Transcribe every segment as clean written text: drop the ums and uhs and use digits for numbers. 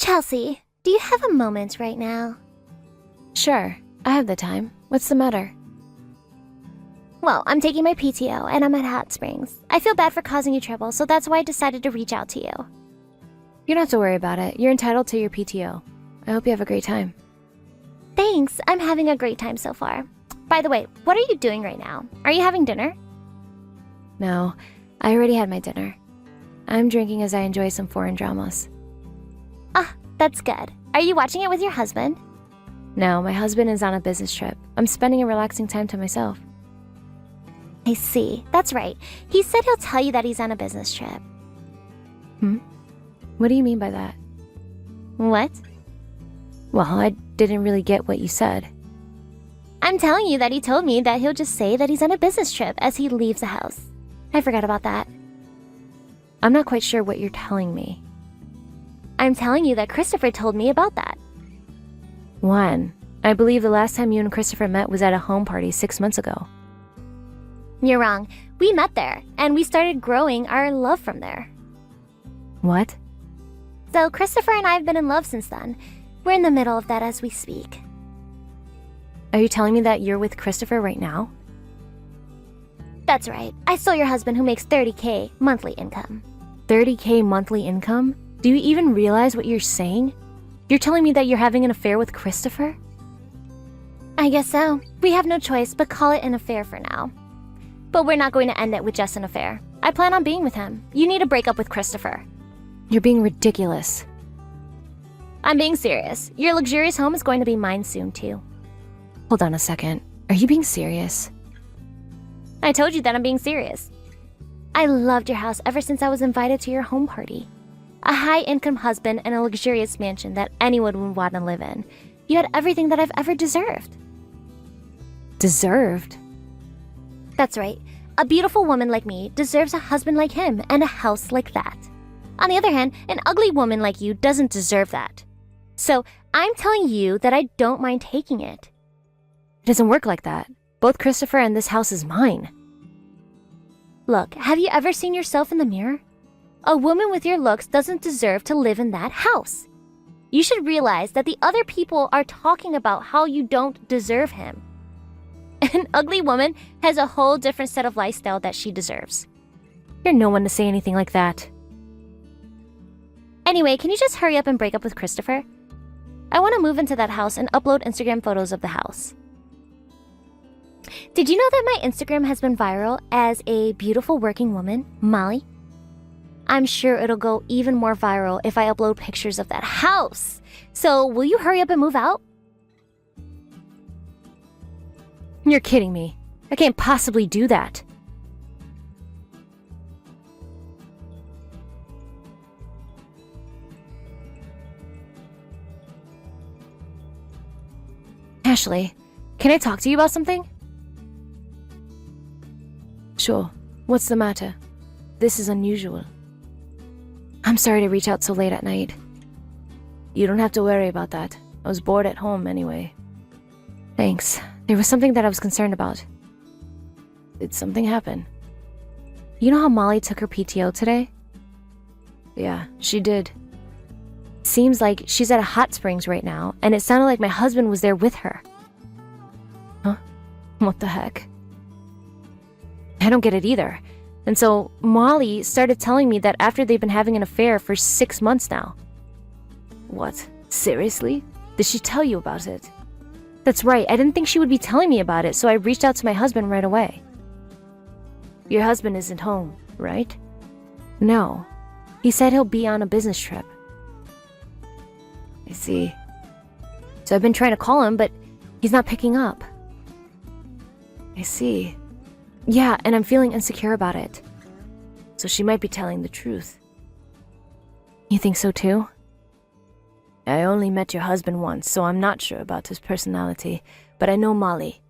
Chelsea, do you have a moment right now? Sure, I have the time. What's the matter? Well, I'm taking my PTO and I'm at Hot Springs. I feel bad for causing you trouble, so that's why I decided to reach out to you. You don't have to worry about it. You're entitled to your PTO. I hope you have a great time. Thanks, I'm having a great time so far. By the way, what are you doing right now? Are you having dinner? No, I already had my dinner. I'm drinking as I enjoy some foreign dramas. Ah, that's good. Are you watching it with your husband? No, my husband is on a business trip. I'm spending a relaxing time to myself. I see. That's right. He said he'll tell you that he's on a business trip. What do you mean by that? What? Well, I didn't really get what you said. I'm telling you that he told me that he'll just say that he's on a business trip as he leaves the house. I forgot about that. I'm not quite sure what you're telling me. I'm telling you that Christopher told me about that. When? I believe the last time you and Christopher met was at a home party 6 months ago. You're wrong. We met there, and we started growing our love from there. What? So Christopher and I have been in love since then. We're in the middle of that as we speak. Are you telling me that you're with Christopher right now? That's right. I saw your husband who makes $30K monthly income. $30K monthly income? Do you even realize what you're saying? You're telling me that you're having an affair with Christopher? I guess so. We have no choice but call it an affair for now. But we're not going to end it with just an affair. I plan on being with him. You need to break up with Christopher. You're being ridiculous. I'm being serious. Your luxurious home is going to be mine soon, too. Hold on a second. Are you being serious? I told you that I'm being serious. I loved your house ever since I was invited to your home party. A high-income husband and a luxurious mansion that anyone would want to live in. You had everything that I've ever deserved. Deserved? That's right. A beautiful woman like me deserves a husband like him and a house like that. On the other hand, an ugly woman like you doesn't deserve that. So I'm telling you that I don't mind taking it. It doesn't work like that. Both Christopher and this house is mine. Look, have you ever seen yourself in the mirror? A woman with your looks doesn't deserve to live in that house. You should realize that the other people are talking about how you don't deserve him. An ugly woman has a whole different set of lifestyle that she deserves. You're no one to say anything like that. Anyway, can you just hurry up and break up with Christopher? I want to move into that house and upload Instagram photos of the house. Did you know that my Instagram has been viral as a beautiful working woman, Molly? I'm sure it'll go even more viral if I upload pictures of that house. So will you hurry up and move out? You're kidding me. I can't possibly do that. Ashley, can I talk to you about something? Sure. What's the matter? This is unusual. I'm sorry to reach out so late at night. You don't have to worry about that. I was bored at home anyway. Thanks. There was something that I was concerned about. Did something happen? You know how Molly took her PTO today? Yeah, she did. Seems like she's at a hot springs right now, and it sounded like my husband was there with her. Huh? What the heck? I don't get it either. And so Molly started telling me that after they've been having an affair for 6 months now. What? Seriously? Did she tell you about it? That's right, I didn't think she would be telling me about it, so I reached out to my husband right away. Your husband isn't home, right? No. He said he'll be on a business trip. I see. So I've been trying to call him, but he's not picking up. I see. Yeah, and I'm feeling insecure about it. So she might be telling the truth. You think so too? I only met your husband once, so I'm not sure about his personality, but I know Molly.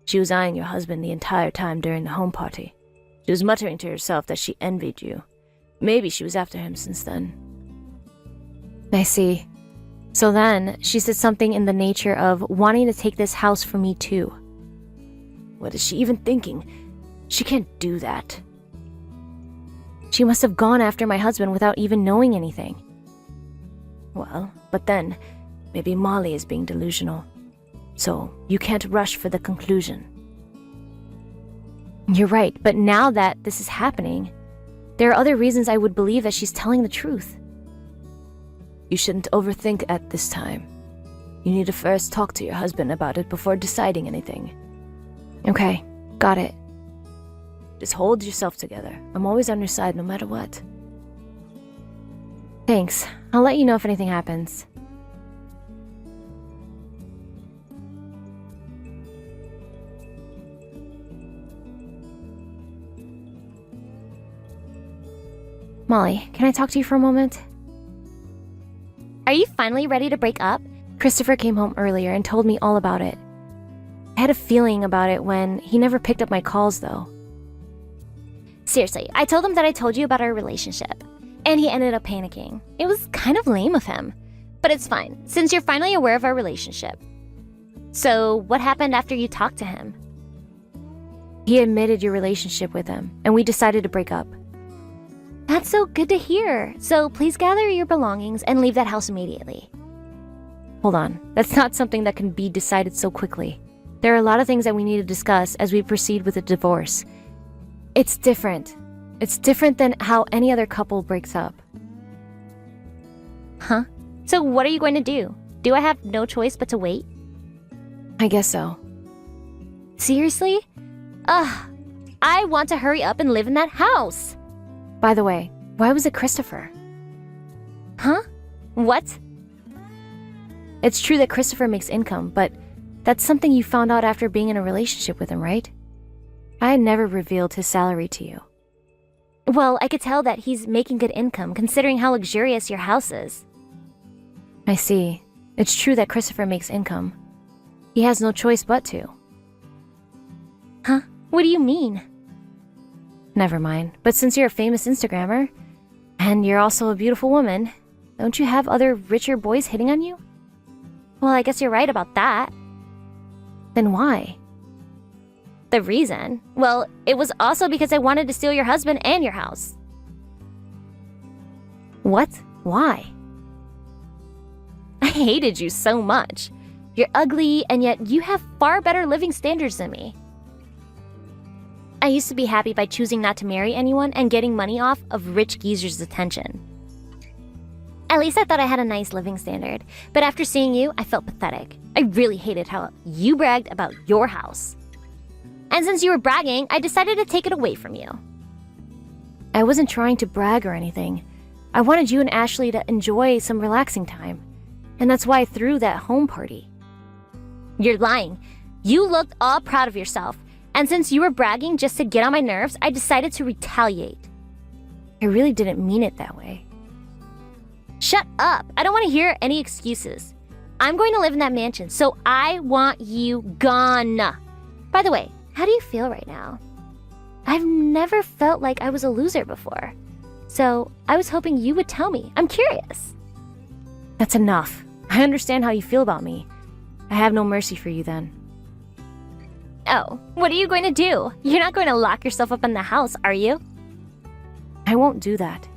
She was eyeing your husband the entire time during the home party. She was muttering to herself that she envied you. Maybe she was after him since then. I see. So then, she said something in the nature of wanting to take this house from me too. What is she even thinking? She can't do that. She must have gone after my husband without even knowing anything. Well, but then, maybe Molly is being delusional. So, you can't rush for the conclusion. You're right, but now that this is happening, there are other reasons I would believe that she's telling the truth. You shouldn't overthink at this time. You need to first talk to your husband about it before deciding anything. Okay, got it. Just hold yourself together. I'm always on your side no matter what. Thanks. I'll let you know if anything happens. Molly, can I talk to you for a moment? Are you finally ready to break up? Christopher came home earlier and told me all about it. I had a feeling about it when he never picked up my calls, though. Seriously, I told him that I told you about our relationship, and he ended up panicking. It was kind of lame of him, but it's fine, since you're finally aware of our relationship. So, what happened after you talked to him? He admitted your relationship with him, and we decided to break up. That's so good to hear. So, please gather your belongings and leave that house immediately. Hold on, that's not something that can be decided so quickly. There are a lot of things that we need to discuss as we proceed with a divorce. It's different. It's different than how any other couple breaks up. Huh? So what are you going to do? Do I have no choice but to wait? I guess so. Seriously? I want to hurry up and live in that house. By the way, why was it Christopher? Huh? What? It's true that Christopher makes income, but that's something you found out after being in a relationship with him, right? I had never revealed his salary to you. Well, I could tell that he's making good income considering how luxurious your house is. I see. It's true that Christopher makes income. He has no choice but to. Huh? What do you mean? Never mind. But since you're a famous Instagrammer, and you're also a beautiful woman, don't you have other richer boys hitting on you? Well, I guess you're right about that. Then why? The reason? Well, it was also because I wanted to steal your husband and your house. What? Why? I hated you so much. You're ugly, and yet you have far better living standards than me. I used to be happy by choosing not to marry anyone and getting money off of rich geezers' attention. At least I thought I had a nice living standard, but after seeing you, I felt pathetic. I really hated how you bragged about your house. And since you were bragging, I decided to take it away from you. I wasn't trying to brag or anything. I wanted you and Ashley to enjoy some relaxing time. And that's why I threw that home party. You're lying. You looked all proud of yourself. And since you were bragging just to get on my nerves, I decided to retaliate. I really didn't mean it that way. Shut up. I don't want to hear any excuses. I'm going to live in that mansion, so I want you gone. By the way, how do you feel right now? I've never felt like I was a loser before. So I was hoping you would tell me. I'm curious. That's enough. I understand how you feel about me. I have no mercy for you then. Oh, what are you going to do? You're not going to lock yourself up in the house, are you? I won't do that.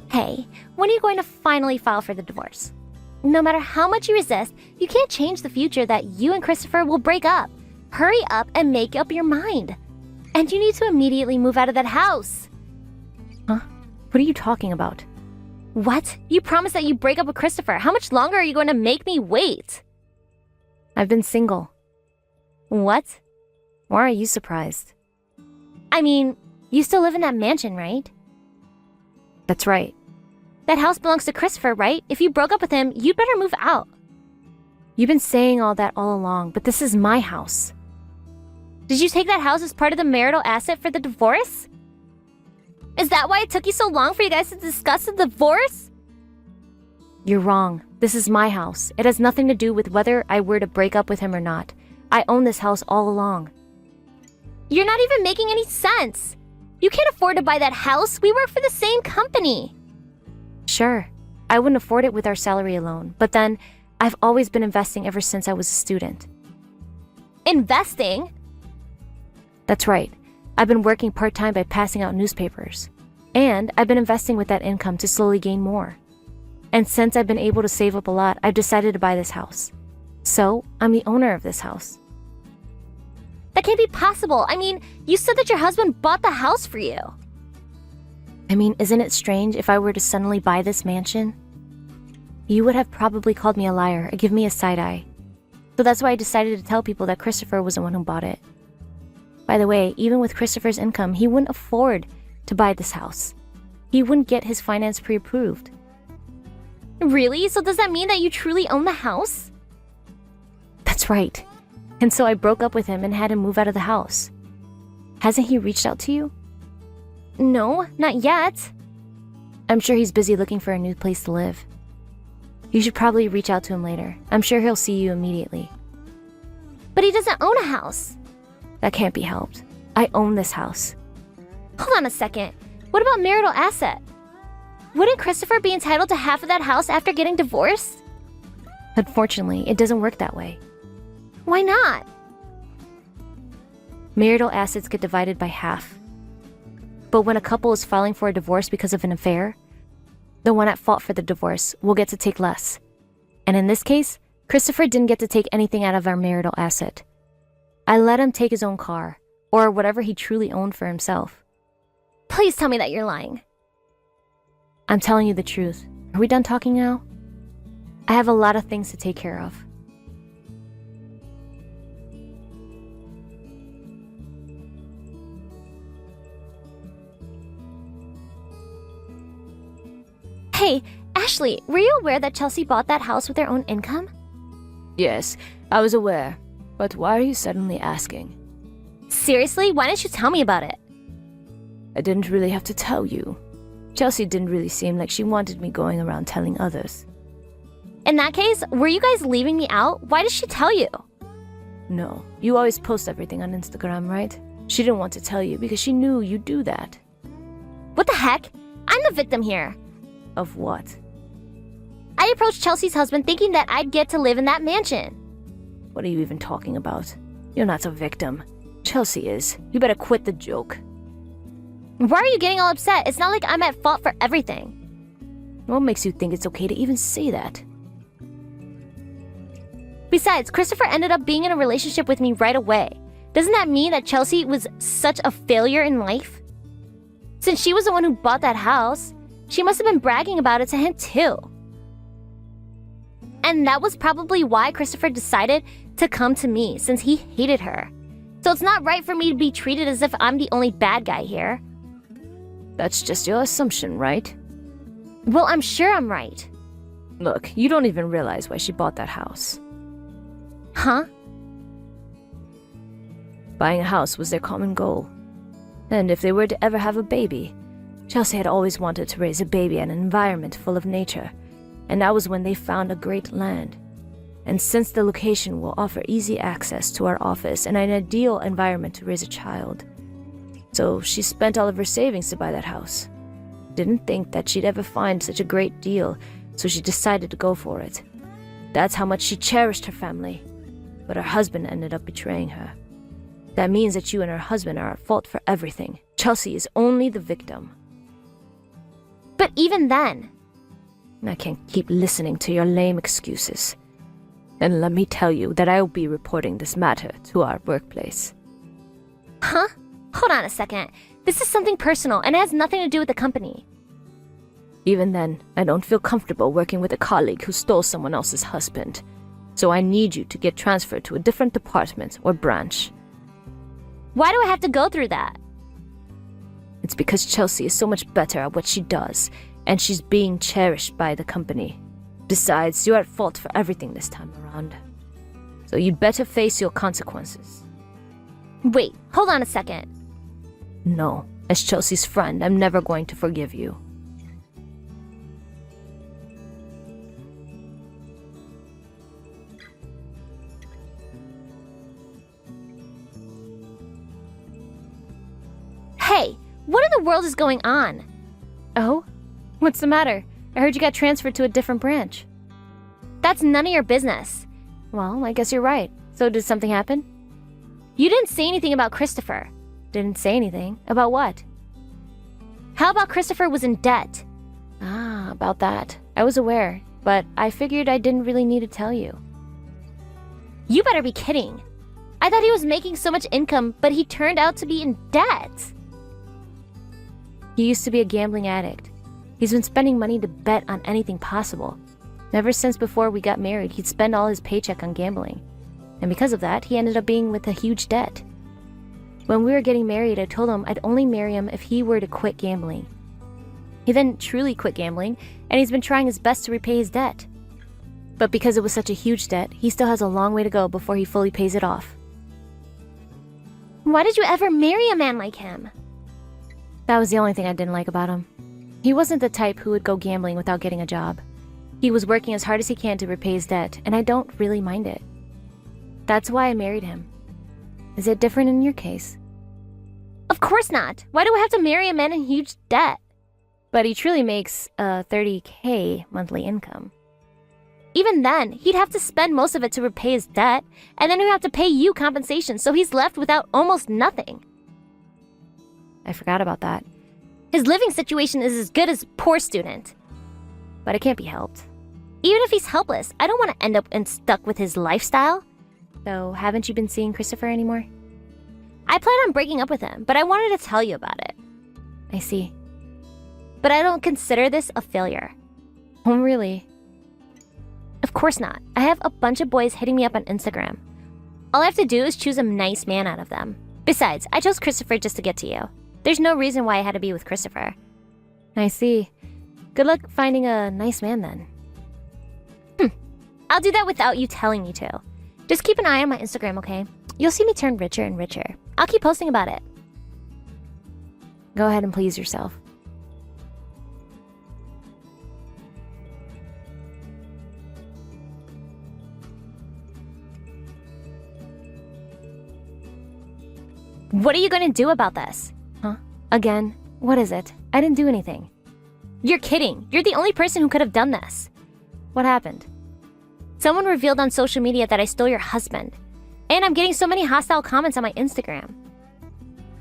Hey, when are you going to finally file for the divorce? No matter how much you resist, you can't change the future that you and Christopher will break up. Hurry up and make up your mind. And you need to immediately move out of that house. Huh? What are you talking about? What? You promised that you'd break up with Christopher. How much longer are you going to make me wait? I've been single. What? Why are you surprised? I mean, you still live in that mansion, right? That's right. That house belongs to Christopher, right? If you broke up with him, you'd better move out. You've been saying all that all along, but this is my house. Did you take that house as part of the marital asset for the divorce? Is that why it took you so long for you guys to discuss the divorce? You're wrong. This is my house. It has nothing to do with whether I were to break up with him or not. I own this house all along. You're not even making any sense. You can't afford to buy that house. We work for the same company. Sure, I wouldn't afford it with our salary alone, but then I've always been investing ever since I was a student. Investing? That's right. I've been working part-time by passing out newspapers. And I've been investing with that income to slowly gain more. And since I've been able to save up a lot, I've decided to buy this house. So, I'm the owner of this house. That can't be possible. I mean, you said that your husband bought the house for you. I mean, isn't it strange if I were to suddenly buy this mansion? You would have probably called me a liar or give me a side eye. So that's why I decided to tell people that Christopher was the one who bought it. By the way, even with Christopher's income, he wouldn't afford to buy this house. He wouldn't get his finance pre-approved. Really? So does that mean that you truly own the house? That's right. And so I broke up with him and had him move out of the house. Hasn't he reached out to you? No, not yet. I'm sure he's busy looking for a new place to live. You should probably reach out to him later. I'm sure he'll see you immediately. But he doesn't own a house. That can't be helped. I own this house. Hold on a second. What about marital asset? Wouldn't Christopher be entitled to half of that house after getting divorced? Unfortunately, it doesn't work that way. Why not? Marital assets get divided by half. But when a couple is filing for a divorce because of an affair, the one at fault for the divorce will get to take less. And in this case, Christopher didn't get to take anything out of our marital asset. I let him take his own car, or whatever he truly owned for himself. Please tell me that you're lying. I'm telling you the truth. Are we done talking now? I have a lot of things to take care of. Hey, Ashley, were you aware that Chelsea bought that house with her own income? Yes, I was aware. But why are you suddenly asking? Seriously? Why didn't you tell me about it? I didn't really have to tell you. Chelsea didn't really seem like she wanted me going around telling others. In that case, were you guys leaving me out? Why did she tell you? No, you always post everything on Instagram, right? She didn't want to tell you because she knew you'd do that. What the heck? I'm the victim here. Of what? I approached Chelsea's husband thinking that I'd get to live in that mansion. What are you even talking about? You're not a victim. Chelsea is. You better quit the joke. Why are you getting all upset? It's not like I'm at fault for everything. What makes you think it's okay to even say that? Besides, Christopher ended up being in a relationship with me right away. Doesn't that mean that Chelsea was such a failure in life? Since she was the one who bought that house, she must have been bragging about it to him too. And that was probably why Christopher decided to come to me, since he hated her. So it's not right for me to be treated as if I'm the only bad guy here. That's just your assumption, right? Well, I'm sure I'm right. Look, you don't even realize why she bought that house. Huh? Buying a house was their common goal. And if they were to ever have a baby, Chelsea had always wanted to raise a baby in an environment full of nature, and that was when they found a great land. And since the location will offer easy access to our office and an ideal environment to raise a child, so she spent all of her savings to buy that house. Didn't think that she'd ever find such a great deal, so she decided to go for it. That's how much she cherished her family. But her husband ended up betraying her. That means that you and her husband are at fault for everything. Chelsea is only the victim. But even then... I can't keep listening to your lame excuses. And let me tell you that I will be reporting this matter to our workplace. Huh? Hold on a second. This is something personal, and it has nothing to do with the company. Even then, I don't feel comfortable working with a colleague who stole someone else's husband. So I need you to get transferred to a different department or branch. Why do I have to go through that? It's because Chelsea is so much better at what she does, and she's being cherished by the company. Besides, you're at fault for everything this time around. So you'd better face your consequences. Wait, hold on a second. No, as Chelsea's friend, I'm never going to forgive you. Hey, what in the world is going on? Oh? What's the matter? I heard you got transferred to a different branch. That's none of your business. Well, I guess you're right. So did something happen? You didn't say anything about Christopher. Didn't say anything. About what? How about Christopher was in debt? Ah, about that. I was aware, but I figured I didn't really need to tell you. You better be kidding. I thought he was making so much income, but he turned out to be in debt. He used to be a gambling addict. He's been spending money to bet on anything possible. Ever since before we got married, he'd spend all his paycheck on gambling. And because of that, he ended up being with a huge debt. When we were getting married, I told him I'd only marry him if he were to quit gambling. He then truly quit gambling, and he's been trying his best to repay his debt. But because it was such a huge debt, he still has a long way to go before he fully pays it off. Why did you ever marry a man like him? That was the only thing I didn't like about him. He wasn't the type who would go gambling without getting a job. He was working as hard as he can to repay his debt, and I don't really mind it. That's why I married him. Is it different in your case? Of course not. Why do I have to marry a man in huge debt? But he truly makes a $30K monthly income. Even then, he'd have to spend most of it to repay his debt, and then he'd have to pay you compensation, so he's left without almost nothing. I forgot about that. His living situation is as good as poor student. But it can't be helped. Even if he's helpless, I don't want to end up stuck with his lifestyle. So, haven't you been seeing Christopher anymore? I plan on breaking up with him, but I wanted to tell you about it. I see. But I don't consider this a failure. Oh, really? Of course not. I have a bunch of boys hitting me up on Instagram. All I have to do is choose a nice man out of them. Besides, I chose Christopher just to get to you. There's no reason why I had to be with Christopher. I see. Good luck finding a nice man then. I'll do that without you telling me to. Just keep an eye on my Instagram, okay? You'll see me turn richer and richer. I'll keep posting about it. Go ahead and please yourself. What are you going to do about this? Huh? Again? What is it? I didn't do anything. You're kidding. You're the only person who could have done this. What happened? Someone revealed on social media that I stole your husband. And I'm getting so many hostile comments on my Instagram.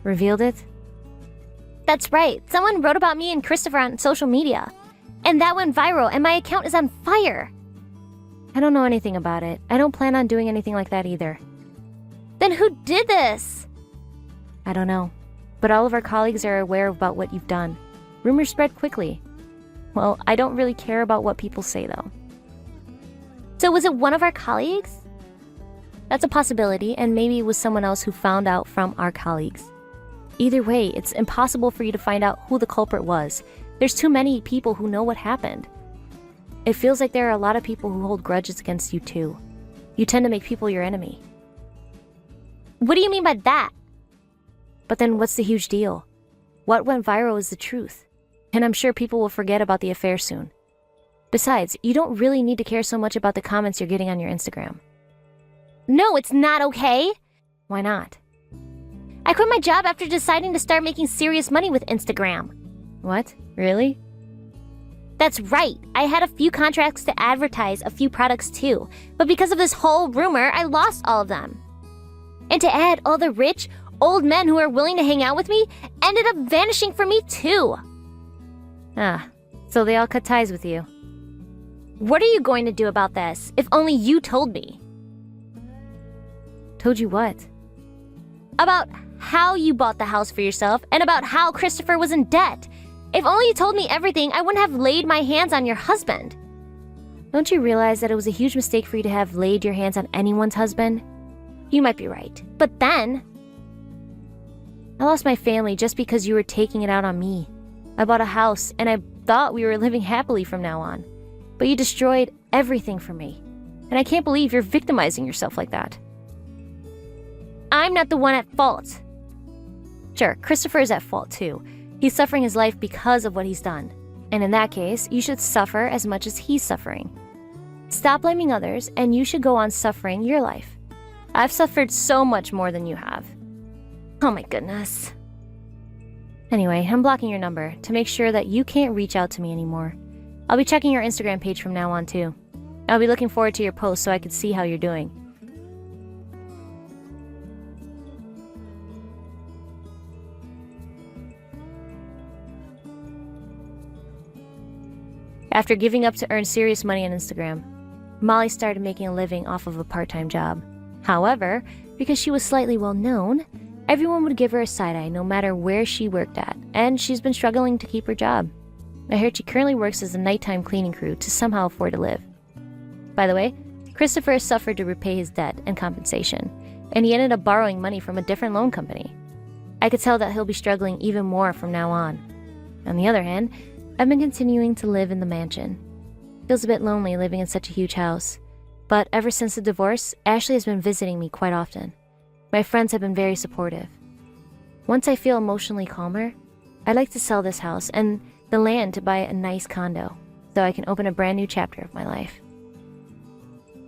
Revealed it? That's right. Someone wrote about me and Christopher on social media. And that went viral, and my account is on fire. I don't know anything about it. I don't plan on doing anything like that either. Then who did this? I don't know. But all of our colleagues are aware about what you've done. Rumors spread quickly. Well, I don't really care about what people say, though. So was it one of our colleagues? That's a possibility, and maybe it was someone else who found out from our colleagues. Either way, it's impossible for you to find out who the culprit was. There's too many people who know what happened. It feels like there are a lot of people who hold grudges against you, too. You tend to make people your enemy. What do you mean by that? But then what's the huge deal? What went viral is the truth. And I'm sure people will forget about the affair soon. Besides, you don't really need to care so much about the comments you're getting on your Instagram. No, it's not okay. Why not? I quit my job after deciding to start making serious money with Instagram. What? Really? That's right. I had a few contracts to advertise a few products too, but because of this whole rumor, I lost all of them. And to add, all the rich, old men who are willing to hang out with me ended up vanishing from me too. Ah, so they all cut ties with you. What are you going to do about this? If only you told me. Told you what? About how you bought the house for yourself and about how Christopher was in debt. If only you told me everything, I wouldn't have laid my hands on your husband. Don't you realize that it was a huge mistake for you to have laid your hands on anyone's husband? You might be right, but then... I lost my family just because you were taking it out on me. I bought a house and I thought we were living happily from now on. But you destroyed everything for me. And I can't believe you're victimizing yourself like that. I'm not the one at fault. Sure, Christopher is at fault too. He's suffering his life because of what he's done. And in that case, you should suffer as much as he's suffering. Stop blaming others, and you should go on suffering your life. I've suffered so much more than you have. Oh my goodness. Anyway, I'm blocking your number to make sure that you can't reach out to me anymore. I'll be checking your Instagram page from now on too. I'll be looking forward to your posts so I can see how you're doing. After giving up to earn serious money on Instagram, Molly started making a living off of a part-time job. However, because she was slightly well-known, everyone would give her a side-eye no matter where she worked at, and she's been struggling to keep her job. I heard she currently works as a nighttime cleaning crew to somehow afford to live. By the way, Christopher has suffered to repay his debt and compensation, and he ended up borrowing money from a different loan company. I could tell that he'll be struggling even more from now on. On the other hand, I've been continuing to live in the mansion. Feels a bit lonely living in such a huge house, but ever since the divorce, Ashley has been visiting me quite often. My friends have been very supportive. Once I feel emotionally calmer, I'd like to sell this house and the land to buy a nice condo, so I can open a brand new chapter of my life.